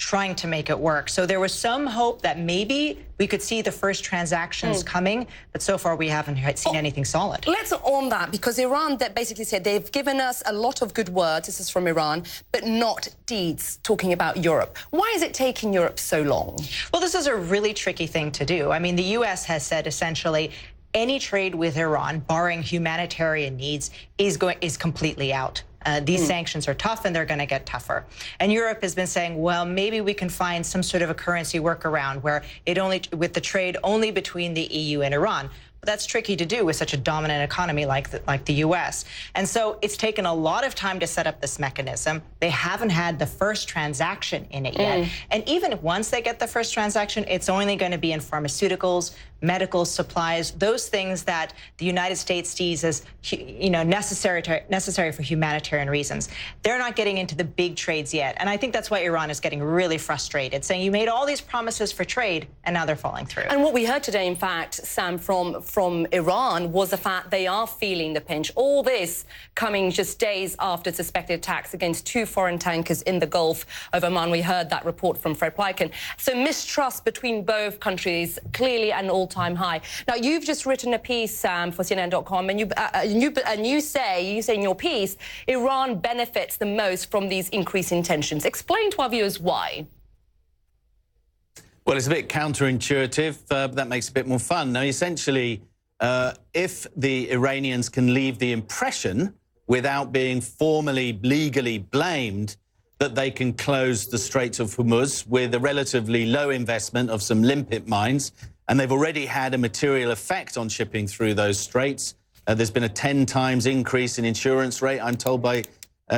trying to make it work. So there was some hope that maybe we could see the first transactions coming, but so far we haven't seen anything solid. Let's on that, because Iran that basically said they've given us a lot of good words, this is from Iran, but not deeds, talking about Europe. Why is it taking Europe so long? Well, this is a really tricky thing to do. I mean, the U.S. has said essentially any trade with Iran, barring humanitarian needs, is completely out. These sanctions are tough and they're going to get tougher. And Europe has been saying, well, maybe we can find some sort of a currency workaround where with the trade only between the EU and Iran. But that's tricky to do with such a dominant economy like the U.S. And so it's taken a lot of time to set up this mechanism. They haven't had the first transaction in it yet. And even once they get the first transaction, it's only going to be in pharmaceuticals, medical supplies, those things that the United States sees as necessary for humanitarian reasons. They're not getting into the big trades yet. And I think that's why Iran is getting really frustrated, saying you made all these promises for trade and now they're falling through. And what we heard today, in fact, Sam, from Iran was the fact they are feeling the pinch. All this coming just days after suspected attacks against 2 foreign tankers in the Gulf of Oman. We heard that report from Fred Plykin. So mistrust between both countries clearly an all-time high. Now, you've just written a piece, Sam, for CNN.com, and you say in your piece, Iran benefits the most from these increasing tensions. Explain to our viewers why. Well, it's a bit counterintuitive, but that makes it a bit more fun. Now, essentially, if the Iranians can leave the impression, without being formally, legally blamed, that they can close the Straits of Hormuz with a relatively low investment of some limpet mines, and they've already had a material effect on shipping through those straits. There's been a 10 times increase in insurance rate, I'm told, by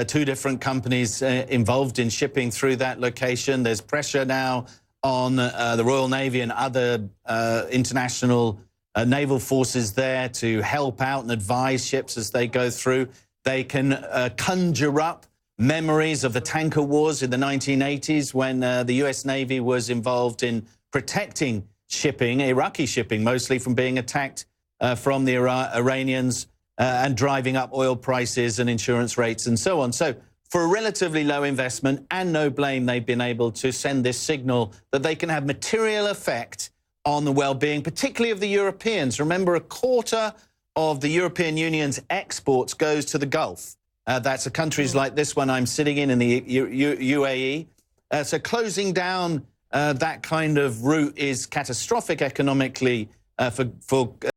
2 different companies involved in shipping through that location. There's pressure now on the Royal Navy and other international naval forces there to help out and advise ships as they go through. They can conjure up memories of the tanker wars in the 1980s when the US Navy was involved in protecting shipping, Iraqi shipping mostly, from being attacked from the Iranians and driving up oil prices and insurance rates and so on. So for a relatively low investment and no blame, they've been able to send this signal that they can have material effect on the well-being, particularly of the Europeans. Remember, a quarter of the European Union's exports goes to the Gulf. That's the countries like this one I'm sitting in the UAE. So closing down that kind of route is catastrophic economically for